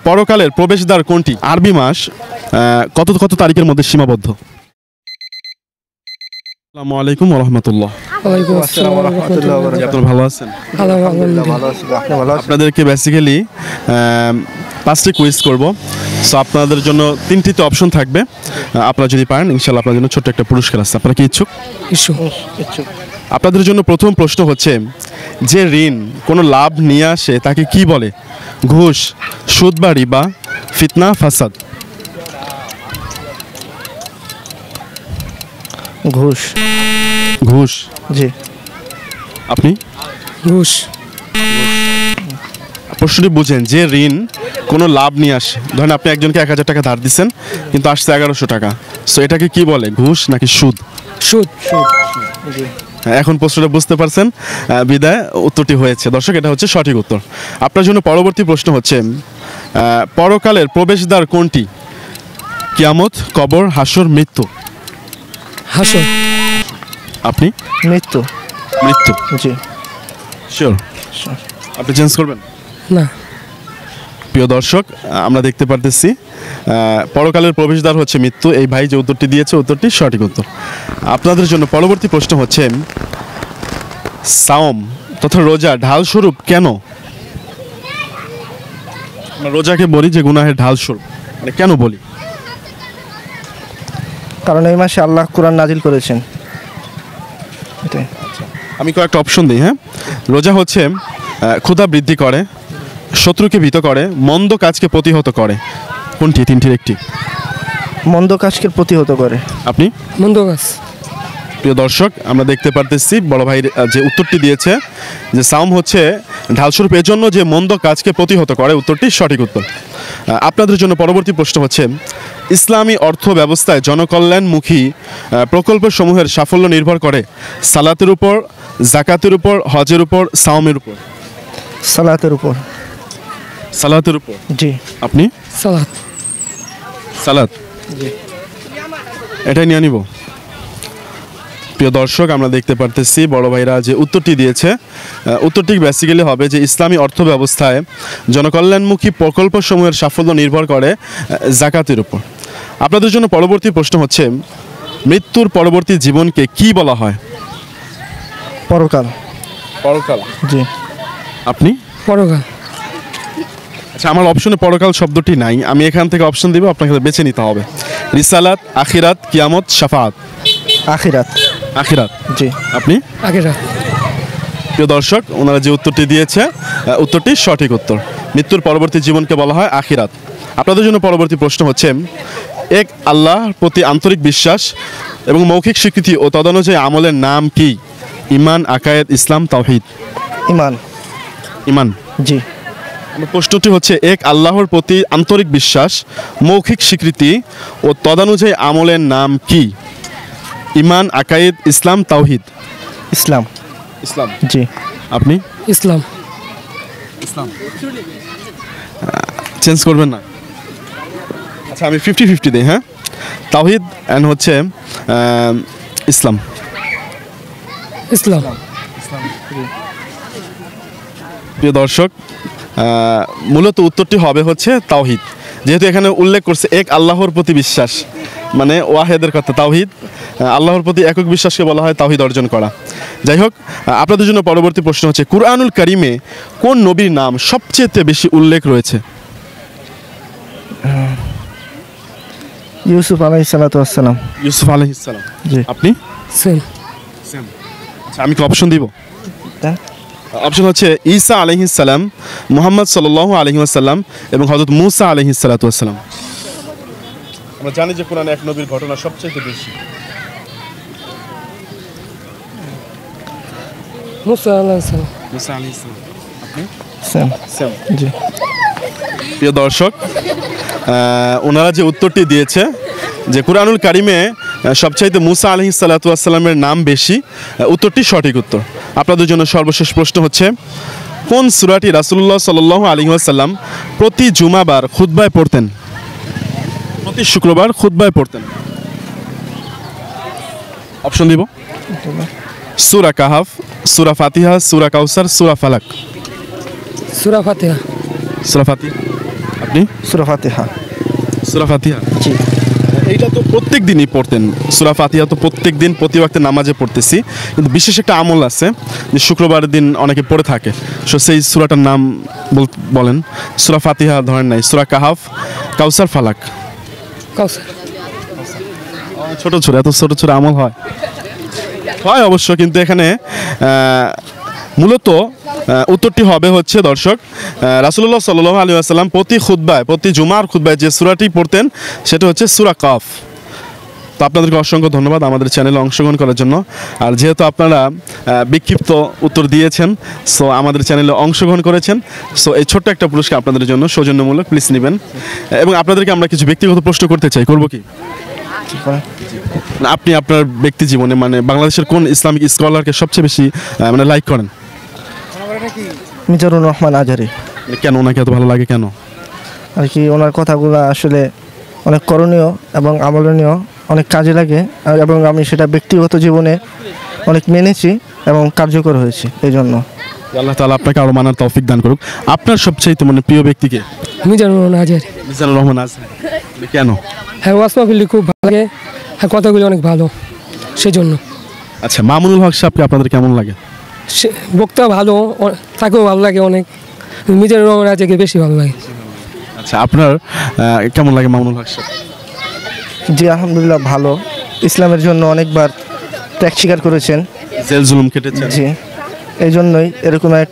পরকালের প্রবেশদ্বার কোনটি? আরবি মাস কত কত তারিখের মধ্যে সীমাবদ্ধ? আসসালামু আলাইকুম ওয়া রাহমাতুল্লাহ। ওয়ালাইকুম আসসালাম ওয়া রাহমাতুল্লাহি ওয়া বারাকাতুহু। আপনারা ভালো আছেন? আলহামদুলিল্লাহ ভালো আছি, আপনি ভালো আছেন? আপনাদেরকে বেসিক্যালি 5টি কুইজ করব। সো আপনাদের জন্য 3টিতে অপশন থাকবে। আপনারা যদি পারেন ইনশাআল্লাহ আপনাদের জন্য ছোট্ট একটা পুরস্কার আছে। আপনারা কি ইচ্ছুক? ইচ্ছুক। আপনাদের জন্য প্রথম প্রশ্ন হচ্ছে, যে ঋণ কোনো লাভ নিয়ে আসে তাকে কি বলে? ঘুষ, সুদ বা রিবা, ফিতনা, ফাসাদ? ঘুষ। ঘুষ। জি। আপনি? ঘুষ। প্রশ্নটি বুঝেন, যে ঋণ কোনো লাভ নিয়ে আসে, ধরেন আপনি একজনকে 1000 টাকা ধার দিচ্ছেন কিন্তু আসছে 1100 টাকা, সো এটাকে কি বলে? ঘুষ নাকি সুদ? সুদ। জি। এখন প্রশ্নটা বুঝতে পারছেন, বিদায় উত্তরটি হয়েছে। দর্শক, এটা হচ্ছে সঠিক উত্তর। আপনার জন্য পরবর্তী প্রশ্ন হচ্ছে, পরকালের প্রবেশদ্বার কোনটি? কিয়ামত, কবর, হাসর, মৃত্যু? হাসর। আপনি? মৃত্যু। মৃত্যু। জি। শিওর? আপনি চেঞ্জ করবেন? না। প্রিয় দর্শক, আমরা দেখতে পারতেছি পরকালের প্রবেশদ্বার হচ্ছে মৃত্যু। এই ভাই যে উত্তরটি দিয়েছে, উত্তরটি সঠিক উত্তর। আপনাদের জন্য পরবর্তী প্রশ্ন হচ্ছে, সাওম তথা রোজা ঢাল স্বরূপ কেন? আমরা রোজাকে বলি যে গুনাহের ঢাল স্বরূপ, মানে কেন বলি? কারণ এই মাসে আল্লাহ কোরআন নাজিল করেছেন, এটাই। আমি কয়েকটা অপশন দিই। হ্যাঁ, রোজা হচ্ছে ক্ষুধা বৃদ্ধি করে, শত্রুকে ভীত করে, মন্দ কাজকে প্রতিহত করে। কোনটি 3টির একটি? মন্দ কাজকে প্রতিহত করে। আপনি? মন্দ কাজ। প্রিয় দর্শক, আমরা দেখতে পারতেছি বড় ভাই যে উত্তরটি দিয়েছে, যে সাওম হচ্ছে ঢালস্বরূপ এজন্য যে মন্দ কাজকে প্রতিহত করে। উত্তরটি সঠিক উত্তর। আপনাদের জন্য পরবর্তী প্রশ্ন হচ্ছে, ইসলামী অর্থ ব্যবস্থায় জনকল্যাণমুখী প্রকল্পসমূহের সাফল্য নির্ভর করে সালাতের উপর, যাকাতের উপর, হজের উপর, সাওমের উপর? সালাতের উপর। সালাতের উপর। জি। আপনি? সালাত। সালাত। জি। এটাই নিয়ে নিব। প্রিয় দর্শক, আমরা দেখতে পারতেছি বড় ভাইরা যে উত্তরটি দিয়েছে, উত্তরটি বেসিক্যালি হবে যে ইসলামী অর্থ ব্যবস্থায় জনকল্যাণমুখী প্রকল্পসমূহের সাফল্য নির্ভর করে যাকাতের উপর। আপনাদের জন্য পরবর্তী প্রশ্ন হচ্ছে, মৃত্যুর পরবর্তী জীবনকে কি বলা হয়? পরকাল। পরকাল। জি। আপনি? পরকাল। আচ্ছা, আমার অপশনে পরকাল শব্দটি নাই, আমি এখান থেকে অপশন দিব, আপনাকে বেছে নিতে হবে। রিসালাত, আখিরাত, কিয়ামত, শাফাআত? আখিরাত। আখিরাত। জি। আপনি? আখিরাত। প্রিয় দর্শক, ওনারা যে উত্তরটি দিয়েছে, উত্তরটি সঠিক উত্তর। মৃত্যুর পরবর্তী জীবনকে বলা হয় আখিরাত। আপনাদের জন্য পরবর্তী প্রশ্ন হচ্ছে, এক আল্লাহর প্রতি আন্তরিক বিশ্বাস এবং মৌখিক স্বীকৃতি ও তদনুযায়ী আমলের নাম কি? ঈমান, আকায়েদ, ইসলাম, তাওহীদ? ঈমান। ঈমান। জি। প্রশ্নটি হচ্ছে, এক আল্লাহর প্রতি আন্তরিক বিশ্বাস, মৌখিক স্বীকৃতি ও তদনুযায়ী আমলের নাম কি? ঈমান, আকায়েদ, ইসলাম, তাওহীদ? ইসলাম। ইসলাম। জি। আপনি? ইসলাম। ইসলাম। চেঞ্জ করবেন না? আচ্ছা, আমি 50-50 দিই। হ্যাঁ, তাওহীদ এন্ড হচ্ছে ইসলাম। ইসলাম। প্রিয় দর্শক, মূলত উত্তরটি হবে হচ্ছে তাওহীদ। যেহেতু এখানে উল্লেখ করছে এক আল্লাহর প্রতি বিশ্বাস, মানে ওয়াহেদের কথা তাওহীদ, আল্লাহর প্রতি একক বিশ্বাসকে বলা হয় তাওহীদ অর্জন করা। যাই হোক, আপনাদের জন্য পরবর্তী প্রশ্ন হচ্ছে, কুরআনুল কারিমে কোন নবীর নাম সবচেয়ে বেশি উল্লেখ রয়েছে? ইউসুফ আলাইহিস সালাতু ওয়াস সালাম। ইউসুফ আলাইহিস সালাম। জি। আপনি? সেম। আচ্ছা, আমি কি অপশন দিব? হ্যাঁ। অপশন হচ্ছে ঈসা আলাইহিস সালাম, মুহাম্মদ সাল্লাল্লাহু আলাইহি ওয়াসাল্লাম এবং হযরত মূসা আলাইহিস সালাতু ওয়াস সালাম। আমরা জানি যে কোরআনে এক নবীর ঘটনা সবচেয়ে বেশি। মুসা আলাইহিস সালাম। মূসা আলাইহিস সালাম। আপনি? সেম। সেম। জি। প্রিয় দর্শক, ওনারা যে উত্তরটি দিয়েছে যে কুরআনুল কারিমে সবচাইতে মূসা আলাইহিস সালাতু ওয়াস সালামের নাম বেশি, উত্তরটি সঠিক উত্তর। আপনাদের জন্য সর্বশেষ প্রশ্ন হচ্ছে, কোন সূরাটি রাসূলুল্লাহ সাল্লাল্লাহু আলাইহি ওয়াসাল্লাম প্রতি জুমাবার খুতবায় পড়তেন? প্রতি শুক্রবার খুতবায় পড়তেন? অপশন দিব। সূরা কাহাফ, সূরা ফাতিহা, সূরা কাউসার, সূরা ফালাক? সূরা ফাতিহা। সূরা ফাতিহা। আপনি সূরা ফাতিহা। সূরা ফাতিহা। জি। এইটা তো প্রত্যেক দিনই পড়তেন, সূরা ফাতিহা তো প্রত্যেক দিন প্রতি ওয়াক্তে নামাজে পড়তেছি, কিন্তু বিশেষ একটা আমল আছে যে শুক্রবারের দিন অনেকে পড়ে থাকে। সো সেই সূরাটার নাম বলেন। সূরা ফাতিহা ধরেন নাই, সূরা কাহাফ, কাউসার, ফালাক। কাউসার। ছোট ছোট এত ছোট ছোট আমল হয় অবশ্য, কিন্তু এখানে মূলত উত্তরটি হবে হচ্ছে দর্শক, রাসূলুল্লাহ সাল্লাল্লাহু আলাইহি ওয়াসাল্লাম প্রতি খুতবায়, প্রতি জুমার খুতবায় যে সূরাটি পড়তেন সেটা হচ্ছে সূরা কাফ। তো আপনাদেরকে অসংখ্য ধন্যবাদ আমাদের চ্যানেলে অংশগ্রহণ করার জন্য। আর যেহেতু আপনারা বিক্ষিপ্ত উত্তর দিয়েছেন, সো আমাদের চ্যানেলে অংশগ্রহণ করেছেন, সো এই ছোট্ট একটা পুরস্কার আপনাদের জন্য সৌজন্যমূলক, প্লিজ নেবেন। এবং আপনাদেরকে আমরা কিছু ব্যক্তিগত প্রশ্ন করতে চাই, করবো কি? আপনি আপনার ব্যক্তি জীবনে মানে বাংলাদেশের কোন ইসলামিক স্কলারকে সবচেয়ে বেশি মানে লাইক করেন? মিজানুর রহমান আজহারি। কেন ওনাকে এত ভালো লাগে কেন? আর কি ওনার কথাগুলো আসলে অনেক করণীয় এবং আমলনীয়, অনেক কাজে লাগে, এবং আমি সেটা ব্যক্তিগত জীবনে অনেক মেনেছি এবং কার্যকর হয়েছে। এই জন্য আল্লাহ তাআলা আপনাকে আরো মানার তৌফিক দান করুক। আপনার সবচেয়ে মানে প্রিয় ব্যক্তিকে? মিজানুর রহমান আজহারি। মিজানুর রহমান আজহারি। কেন? হ্যাঁ, ওয়াজ মাহফিল খুব ভালো লাগে, হ্যাঁ কথাগুলি অনেক ভালো, সেজন্য। আচ্ছা, মামুনুল হক সাহেবকে আপনাদের কেমন লাগে? সে বক্তা ভালো, তাকেও ভালো লাগে অনেক। মিজানুর রহমান আজহারিকে বেশি ভালো লাগে। আচ্ছা, আপনার কেমন লাগে মামুনুল হক সাহেব? জি আলহামদুলিল্লাহ ভালো। ইসলামের জন্য অনেকবার ত্যাগ স্বীকার করেছেন, জেল জুলুম কেটেছেন। জি, এই জন্যই এরকম এক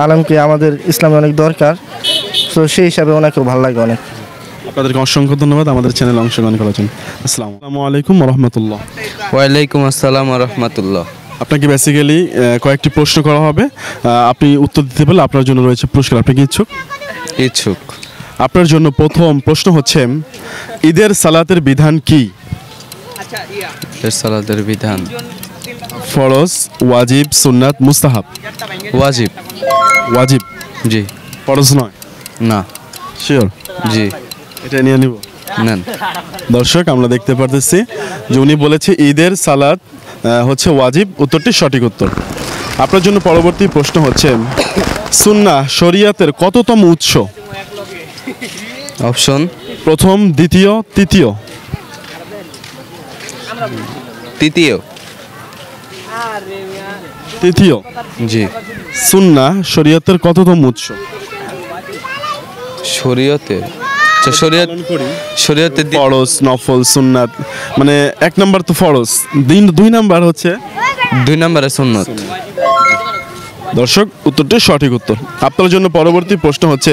আলেমকে আমাদের ইসলামে অনেক দরকার। তো সেই হিসাবে ওনাকেও ভালো লাগে অনেক। আপনাদেরকে অসংখ্য ধন্যবাদ আমাদের চ্যানেলে অংশগ্রহণ করার জন্য। আসসালামু আলাইকুম ওয়া রাহমাতুল্লাহ। ওয়ালাইকুম আসসালাম ওয়া রাহমাতুল্লাহ। আপনাকে বেসিক্যালি কয়েকটি প্রশ্ন করা হবে, আপনি উত্তর দিতে পারলে আপনার জন্য রয়েছে পুরস্কার। আপনি কি ইচ্ছুক? ইচ্ছুক। আপনার জন্য প্রথম প্রশ্ন হচ্ছে, ঈদের সালাতের বিধান কি? এর সালাতের বিধান ফরজ, ওয়াজিব, সুন্নাত, মুস্তাহাব? ওয়াজিব। ওয়াজিব। জি। ফরজ নয়? না। শিওর? জি। এটা নিয়ে নিব। নেন। দর্শক, আমরা দেখতে পারতেছি যে উনি বলেছে ঈদের সালাত হচ্ছে ওয়াজিব, উত্তরটি সঠিক উত্তর। আপনার জন্য পরবর্তী প্রশ্ন হচ্ছে, সুন্নাহ শরিয়াতের কততম উৎস? অপশন প্রথম, দ্বিতীয়, তৃতীয়? তৃতীয়। তৃতীয়। জি। সুন্নাহ শরিয়াতের কততম উৎস? শরীয়তে, আচ্ছা শরীয়তে ফরজ, নফল, সুন্নাত, মানে এক নাম্বার তো ফরজ, দুই নাম্বার হচ্ছে 2 নম্বরে সুন্নত। দর্শক, উত্তরটি সঠিক উত্তর। আপনার জন্য পরবর্তী প্রশ্ন হচ্ছে,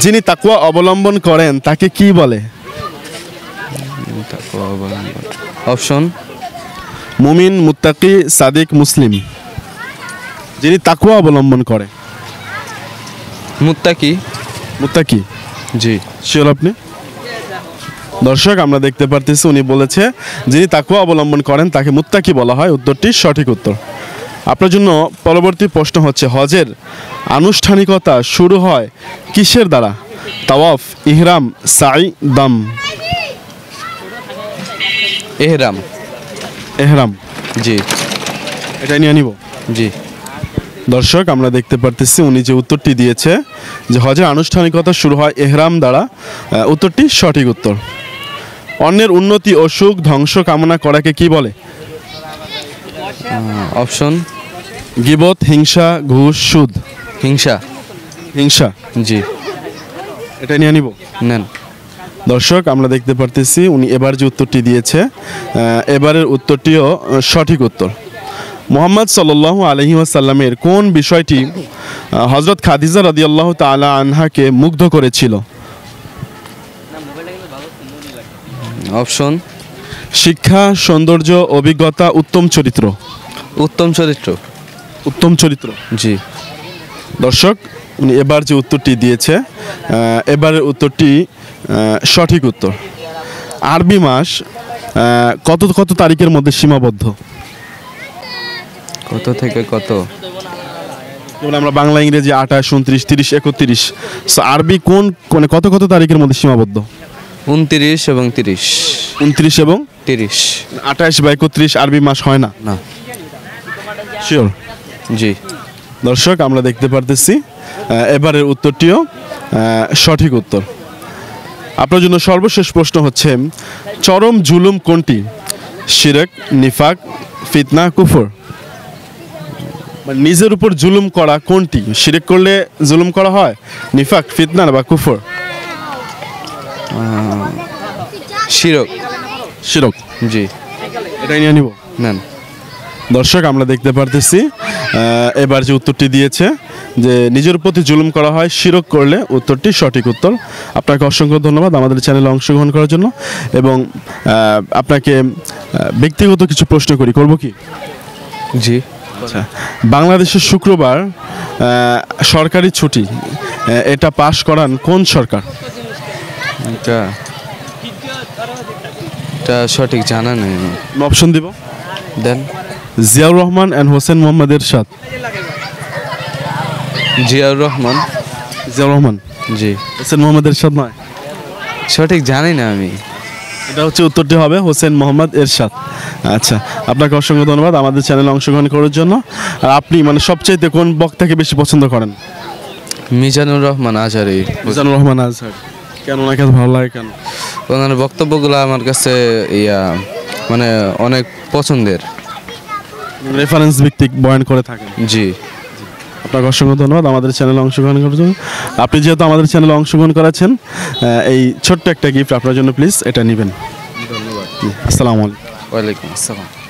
যিনি তাকওয়া অবলম্বন করেন তাকে কি বলে? অপশন মুমিন, মুত্তাকি, সাদিক, মুসলিম? যিনি তাকওয়া অবলম্বন করে। মুত্তাকি। মুত্তাকি? জি। শিওর আপনি? দর্শক, আমরা দেখতে পারতেছি উনি বলেছে যিনি তাকওয়া অবলম্বন করেন তাকে মুত্তাকি বলা হয়, উত্তরটি সঠিক উত্তর। আপনার জন্য পরবর্তী প্রশ্ন হচ্ছে, হজের আনুষ্ঠানিকতা শুরু হয় কিসের দ্বারা? তাওয়াফ, ইহরাম, সাই, দাম? ইহরাম। ইহরাম। জি। এটা নিয়ে নিব। জি। দর্শক, আমরা দেখতে পারতেছি উনি যে উত্তরটি দিয়েছে যে হজের আনুষ্ঠানিকতা শুরু হয় ইহরাম দ্বারা, উত্তরটি সঠিক উত্তর। অন্যের উন্নতি ও সুখ ধ্বংস কামনা করাকে কি বলে? অপশন গীবত, হিংসা, ঘুষ, সুদ? হিংসা। হিংসা। জি। এটা নিয়ে নিব। নেন। দর্শক, আমরা দেখতে পারতেছি উনি এবার যে উত্তরটি দিয়েছে এবারের উত্তরটিও সঠিক উত্তর। মুহাম্মদ সাল্লাল্লাহু আলাইহি ওয়াসাল্লামের কোন বিষয়টি হযরত খাদিজা রাদিয়াল্লাহু তাআলা আনহাকে মুগ্ধ করেছিল? অপশন শিক্ষা, সৌন্দর্য, অভিজ্ঞতা, উত্তম চরিত্র? উত্তম চরিত্র। উত্তম চরিত্র। জি। দর্শক, উনি এবার যে উত্তরটি দিয়েছে এবারের উত্তরটি সঠিক উত্তর। আরবি মাস কত কত তারিখের মধ্যে সীমাবদ্ধ? কত থেকে কত? যেমন আমরা বাংলা, ইংরেজি 28, 29, 30, 31, সো আরবি কোন মানে কত কত তারিখের মধ্যে সীমাবদ্ধ? 29 এবং 30। 29 এবং 30। 28 বা 31 আরবি মাস হয় না। না। শিওর? জি। দর্শক আমরা দেখতে পারতেছি এবারের উত্তরটিও সঠিক উত্তর। আপনার জন্য সর্বশেষ প্রশ্ন হচ্ছে চরম জুলুম কোনটি? শিরক, নিফাক, ফিতনা, কুফর। মানে নিজের উপর জুলুম করা কোনটি? শিরক করলে জুলুম করা হয়, নিফাক, ফিতনা বা কুফর? শিরক। শিরক, জি। এটাই নিয়ে নিব। নেন। দর্শক আমরা দেখতে পারতেছি এবার যে উত্তরটি দিয়েছে যে নিজের প্রতি জুলুম করা হয় শিরক করলে, উত্তরটি সঠিক উত্তর। আপনাকে অসংখ্য ধন্যবাদ আমাদের চ্যানেলে অংশগ্রহণ করার জন্য। এবং আপনাকে ব্যক্তিগত কিছু প্রশ্ন করব কি? জি। আচ্ছা, বাংলাদেশের শুক্রবার সরকারি ছুটি, এটা পাশ করান কোন সরকার? এটা সঠিক জানা নেই। অপশন দিব। দেন। জিয়াউর রহমান অ্যান্ড হোসেন মোহাম্মদ এরশাদ। জিয়াউর রহমান। জিয়াউর রহমান। জি। হোসেন মোহাম্মদ এরশাদ নয়? সঠিক জানি না আমি। এটা হচ্ছে উত্তরটি হবে হোসেন মোহাম্মদ এরশাদ। আচ্ছা, আপনাকে অসংখ্য ধন্যবাদ আমাদের চ্যানেলে অংশগ্রহণ করার জন্য। আর আপনি মানে সবচাইতে কোন বক্তাকে বেশি পছন্দ করেন? মিজানুর রহমান আজহারি। মিজানুর রহমান আজহার। কেন ওনাকে ভালো লাগে কেন? ওনার বক্তব্যগুলো আমার কাছে মানে অনেক পছন্দের। রেফারেন্স ভিত্তিক বয়ান করে থাকেন। জি। আপনাকে অসংখ্য ধন্যবাদ আমাদের চ্যানেলে অংশগ্রহণ করার জন্য। আপনি যেহেতু আমাদের চ্যানেলে অংশগ্রহণ করেছেন, এই ছোট্ট একটা গিফট আপনার জন্য, প্লিজ এটা নেবেন। ধন্যবাদ। আসসালামু আলাইকুম। ওয়ালাইকুম আসসালাম।